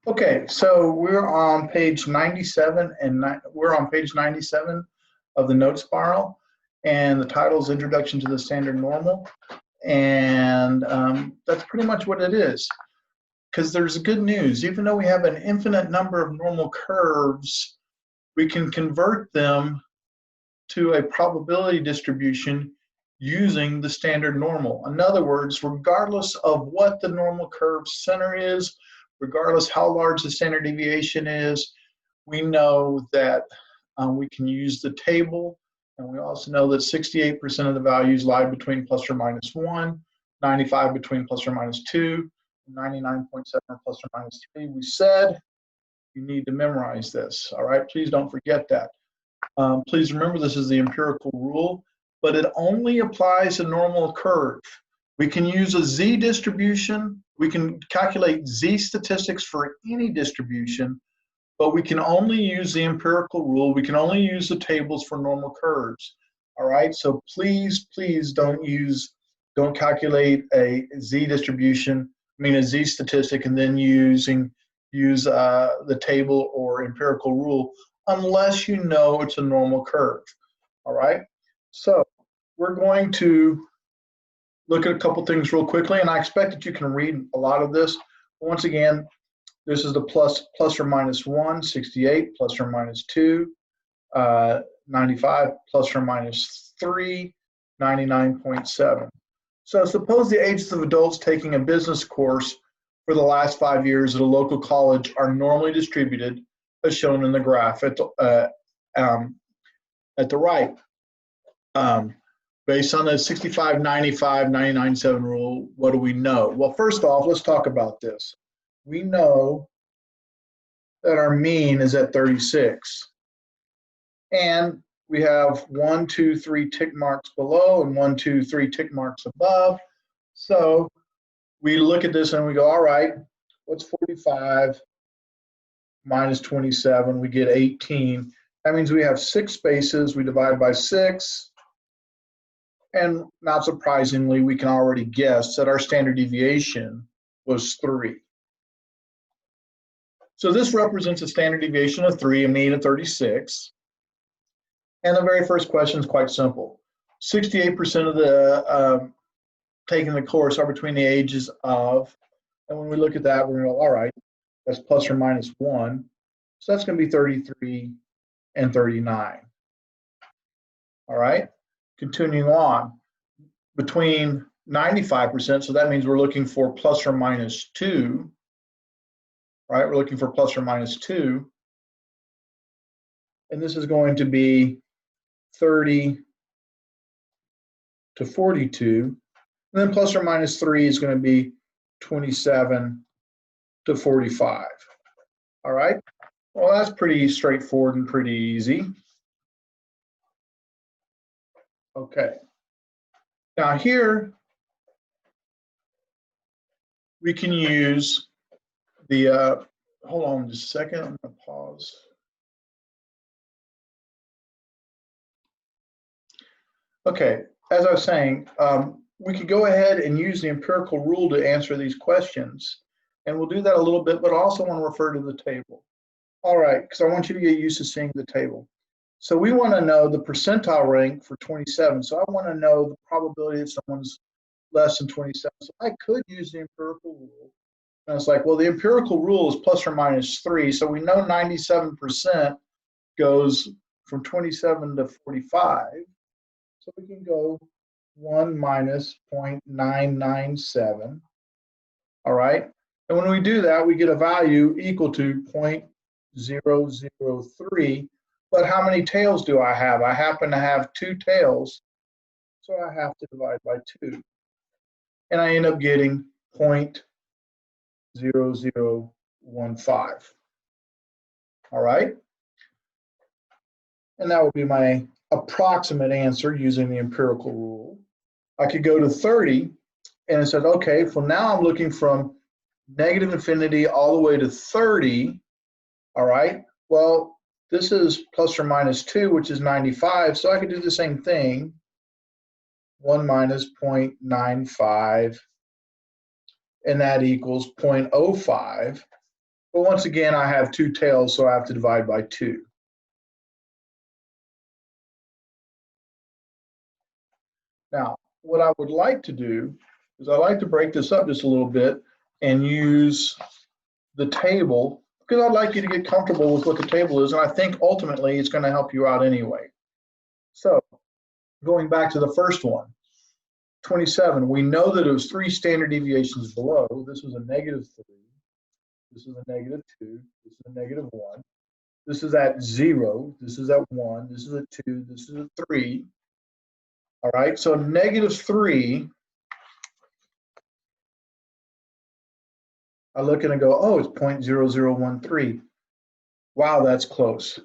Okay, so we're on page 97 and we're on page 97 of the note spiral, and the title is Introduction to the Standard Normal, and that's pretty much what it is. Because there's good news, even though we have an infinite number of normal curves, we can convert them to a probability distribution using the standard normal. In other words, regardless of what the normal curve center is, regardless how large the standard deviation is, we know that we can use the table, and we also know that 68% of the values lie between plus or minus 1, 95 between plus or minus 2, 99.7 plus or minus 3. We said you need to memorize this, all right? Please don't forget that. Please remember this is the empirical rule, but it only applies to normal curve. We can use a z distribution. We can calculate z statistics for any distribution, but we can only use the empirical rule. We can only use the tables for normal curves. All right, so please don't calculate a z distribution, a z statistic, and then use the table or empirical rule unless you know it's a normal curve. All right, so we're going to look at a couple things real quickly, and I expect that you can read a lot of this. Once again, this is the plus or minus 1, 68, plus or minus 2, 95, plus or minus 3, 99.7. So suppose the ages of adults taking a business course for the last 5 years at a local college are normally distributed as shown in the graph at the right. Based on the 65, 95, 99.7 rule, what do we know? Well, first off, let's talk about this. We know that our mean is at 36. And we have 1, 2, 3 tick marks below and 1, 2, 3 tick marks above. So we look at this and we go, all right, what's 45 minus 27? We get 18. That means we have 6 spaces. We divide by 6. And not surprisingly, we can already guess that our standard deviation was 3. So this represents a standard deviation of 3, a mean of 36. And the very first question is quite simple. 68% of the taking the course are between the ages of, and when we look at that, we're going to go, all right, that's plus or minus 1. So that's going to be 33 and 39. All right, continuing on. Between 95%, so that means we're looking for plus or minus 2. Right, we're looking for plus or minus 2. And this is going to be 30 to 42. And then plus or minus 3 is going to be 27 to 45. All right, well, that's pretty straightforward and pretty easy. Okay, now here we can use the, hold on just a second, I'm going to pause. Okay, as I was saying, we could go ahead and use the empirical rule to answer these questions. And we'll do that a little bit, but I also want to refer to the table. All right, because I want you to get used to seeing the table. So we want to know the percentile rank for 27. So I want to know the probability that someone's less than 27. So I could use the empirical rule. And it's like, well, the empirical rule is plus or minus 3. So we know 97% goes from 27 to 45. So we can go 1 minus 0.997. All right. And when we do that, we get a value equal to 0.003. But how many tails do I have? I happen to have 2 tails. So I have to divide by 2. And I end up getting 0.0015. All right. And that would be my approximate answer using the empirical rule. I could go to 30 and it said, okay, well now I'm looking from negative infinity all the way to 30. All right, well, this is plus or minus 2, which is 95. So I could do the same thing. 1 minus 0.95, and that equals 0.05. But once again, I have two tails, so I have to divide by 2. Now, what I would like to do is I like to break this up just a little bit and use the table, because I'd like you to get comfortable with what the table is, and I think ultimately it's going to help you out anyway. So going back to the first one, 27, we know that it was 3 standard deviations below. This was a -3. This is a -2. This is a -1. This is at 0. This is at 1. This is at 2. This is at 3. All right, so -3, I look at it and go, oh, it's 0.0013. Wow, that's close.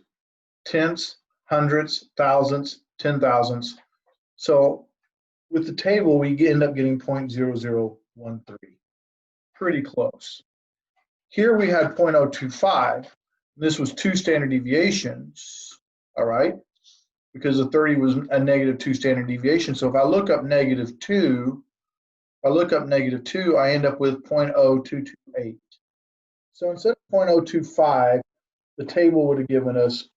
Tenths, hundredths, thousandths, 10,000ths. So with the table, we end up getting 0.0013. Pretty close. Here we had 0.025. This was 2 standard deviations, all right? Because the 30 was a -2 standard deviation. So if I look up -2, I end up with 0.0228. So instead of 0.025, the table would have given us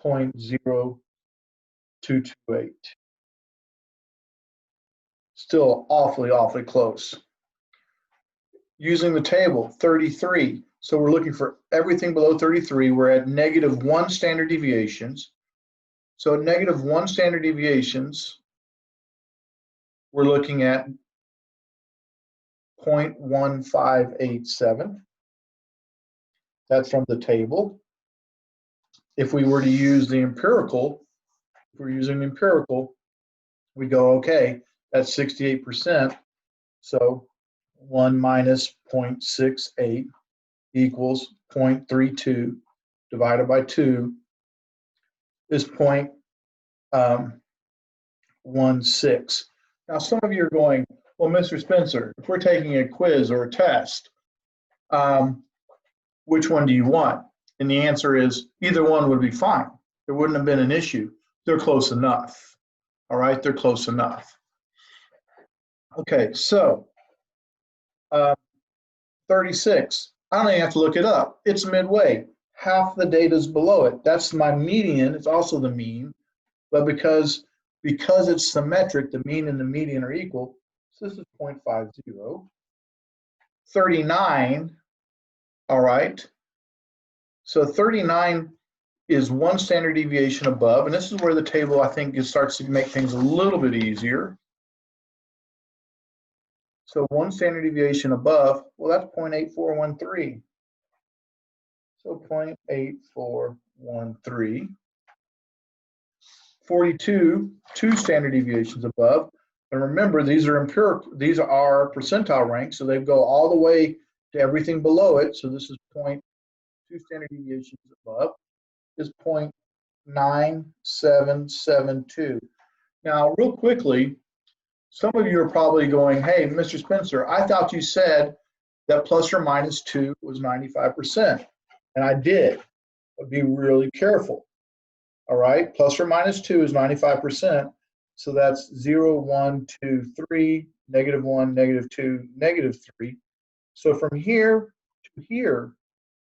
0.0228. Still awfully, awfully close. Using the table, 33. So we're looking for everything below 33. We're at -1 standard deviations. So at -1 standard deviations, we're looking at 0.1587. That's from the table. If we were to use the empirical, we go, okay, that's 68%. So 1 minus 0.68 equals 0.32 divided by 2 is 0.16. Now, some of you are going, well, Mr. Spencer, if we're taking a quiz or a test, which one do you want? And the answer is either one would be fine. There wouldn't have been an issue. They're close enough. All right, they're close enough. Okay, so 36. I don't even have to look it up. It's midway. Half the data is below it. That's my median. It's also the mean. But because it's symmetric, the mean and the median are equal. So this is 0.50. 39. All right. So 39 is 1 standard deviation above. And this is where the table, I think, it starts to make things a little bit easier. So 1 standard deviation above, well, that's 0.8413. So 0.8413. 42, 2 standard deviations above. And remember, these are empirical, these are percentile ranks, so they go all the way to everything below it. So this is 0.2 standard deviations above, is 0.9772. Now, real quickly, some of you are probably going, hey, Mr. Spencer, I thought you said that plus or minus 2 was 95%. And I did, but be really careful. All right, plus or minus 2 is 95%. So that's 0, 1, 2, 3, -1, -2, -3. So from here to here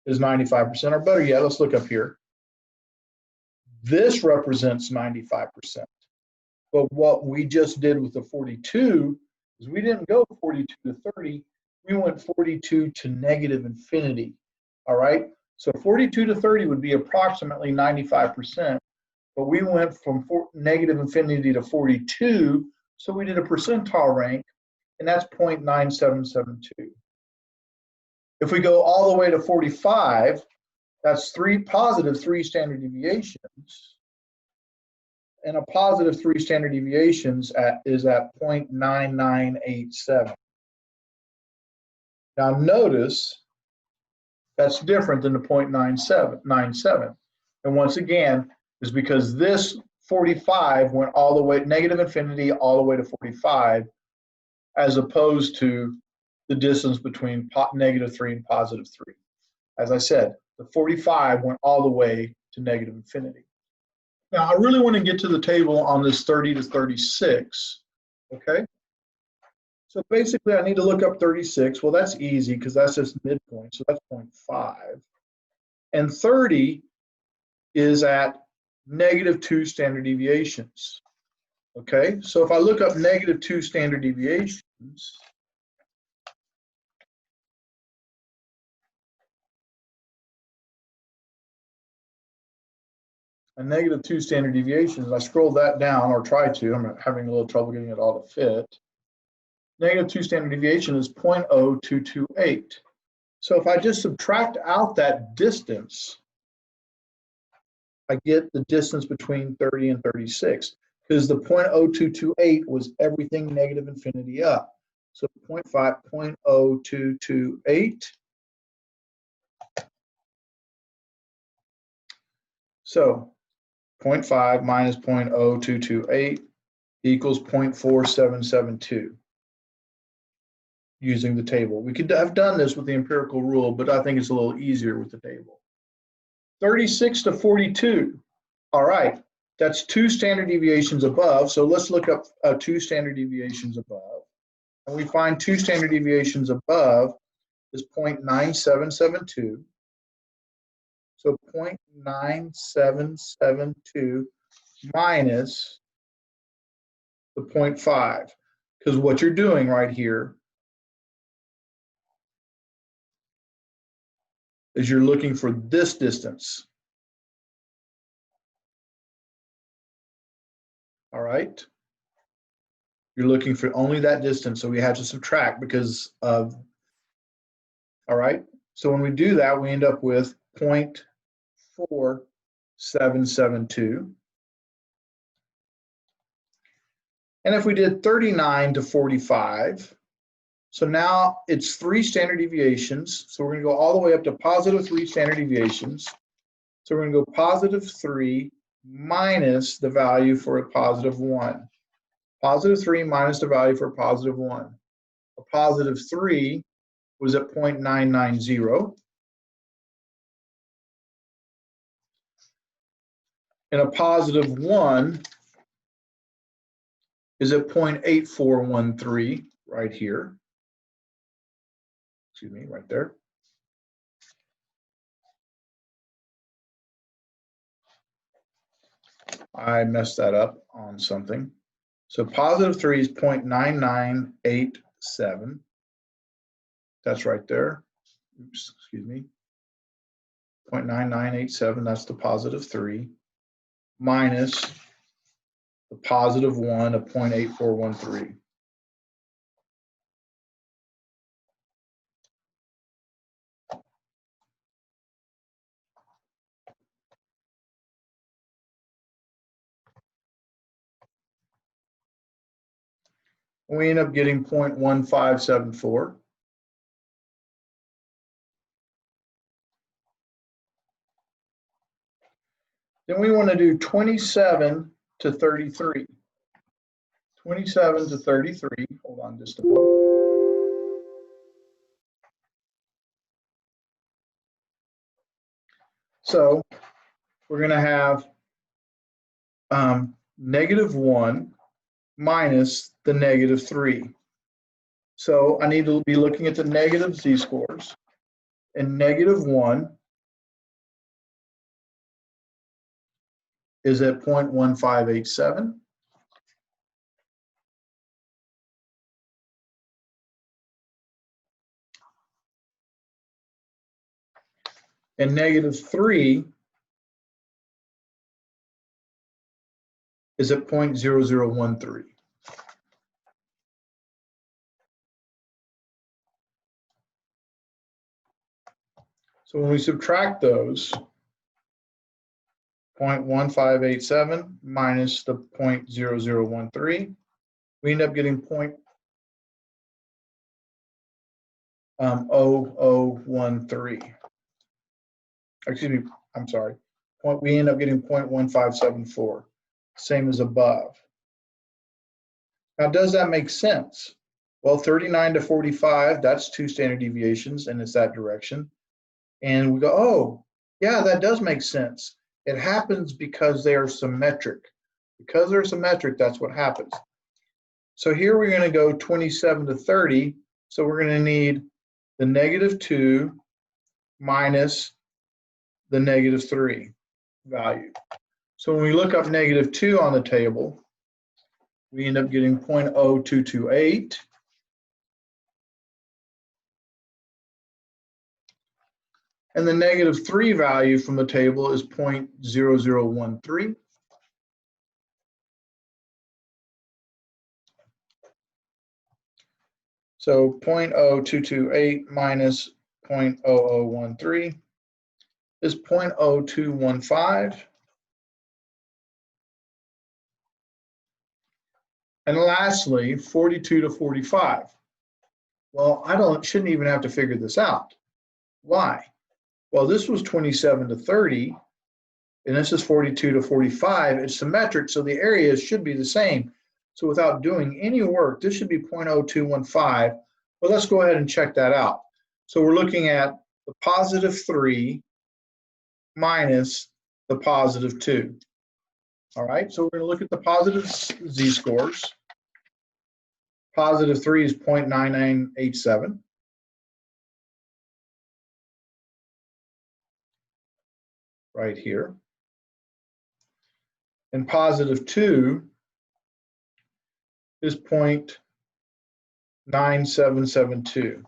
is 95%, or better yet, let's look up here. This represents 95%. But what we just did with the 42 is we didn't go 42 to 30, we went 42 to -infinity. All right, so 42 to 30 would be approximately 95%. But we went from -infinity to 42, so we did a percentile rank, and that's 0.9772. If we go all the way to 45, that's positive 3 standard deviations, and a positive 3 standard deviations is at 0.9987. Now notice that's different than the 0.97. And once again, is because this 45 went all the way, -infinity all the way to 45, as opposed to the distance between -3 and +3. As I said, the 45 went all the way to -infinity. Now, I really want to get to the table on this 30 to 36, okay? So basically I need to look up 36. Well, that's easy because that's just midpoint, so that's 0.5. And 30 is at -2 standard deviations. Okay, so if I look up -2 standard deviations, and -2 standard deviations, I scroll that down, or try to, I'm having a little trouble getting it all to fit. -2 standard deviation is 0.0228. So if I just subtract out that distance, I get the distance between 30 and 36, because the 0.0228 was everything negative infinity up. So 0.0228. So 0.5 minus 0.0228 equals 0.4772 using the table. We could have done this with the empirical rule, but I think it's a little easier with the table. 36 to 42. All right, that's 2 standard deviations above. So let's look up 2 standard deviations above. And we find 2 standard deviations above is 0.9772. So 0.9772 minus the 0.5. Because what you're doing right here is you're looking for this distance. All right. You're looking for only that distance, so we have to subtract because of, all right. So when we do that, we end up with 0.4772. And if we did 39 to 45, so now it's 3 standard deviations. So we're going to go all the way up to +3 standard deviations. So we're going to go +3 minus the value for a +1. +3 minus the value for a +1. A +3 was at 0.990. And a +1 is at 0.8413 right here. Excuse me, right there. I messed that up on something. So +3 is 0.9987. That's right there. Oops, excuse me. 0.9987, that's the +3, minus the +1 of 0.8413. We end up getting 0.1574. Then we want to do 27 to 33. 27 to 33, hold on just a moment. So we're going to have -1 minus the -3. So I need to be looking at the negative z-scores. And -1 is at 0.1587. And -3 is at 0.0013. So when we subtract those, 0.1587 minus the 0.0013, we end up getting 0.0013. Excuse me, I'm sorry. We end up getting 0.1574, same as above. Now, does that make sense? Well, 39 to 45, that's 2 standard deviations, and it's that direction. And we go, oh, yeah, that does make sense. It happens because they are symmetric. Because they're symmetric, that's what happens. So here we're going to go 27 to 30. So we're going to need the -2 minus the -3 value. So when we look up -2 on the table, we end up getting 0.0228. And the -3 value from the table is 0.0013. So 0.0228 minus 0.0013 is 0.0215. And lastly, 42 to 45. Well, shouldn't even have to figure this out. Why? Well, this was 27 to 30, and this is 42 to 45. It's symmetric, so the areas should be the same. So without doing any work, this should be 0.0215. But let's go ahead and check that out. So we're looking at the +3 minus the +2. All right, so we're going to look at the positive z-scores. +3 is 0.9987. Right here. And +2 is 0.9772.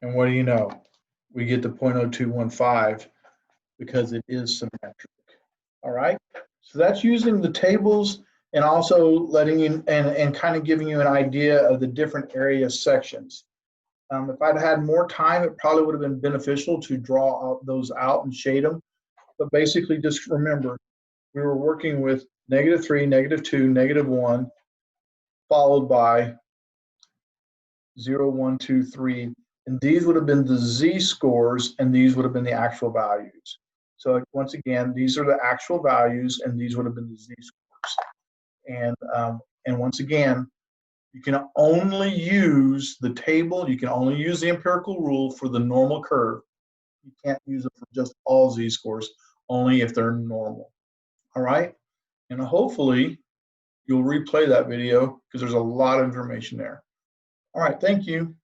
And what do you know? We get the 0.0215 because it is symmetric. All right, so that's using the tables and also letting you and kind of giving you an idea of the different area sections. If I'd had more time, it probably would have been beneficial to draw those out and shade them. But basically, just remember, we were working with -3, -2, -1, followed by 0, 1, 2, 3. And these would have been the z-scores, and these would have been the actual values. So once again, these are the actual values, and these would have been the z-scores. And once again, you can only use the table, you can only use the empirical rule for the normal curve. You can't use it for just all z-scores, only if they're normal. All right? And hopefully you'll replay that video because there's a lot of information there. All right, thank you.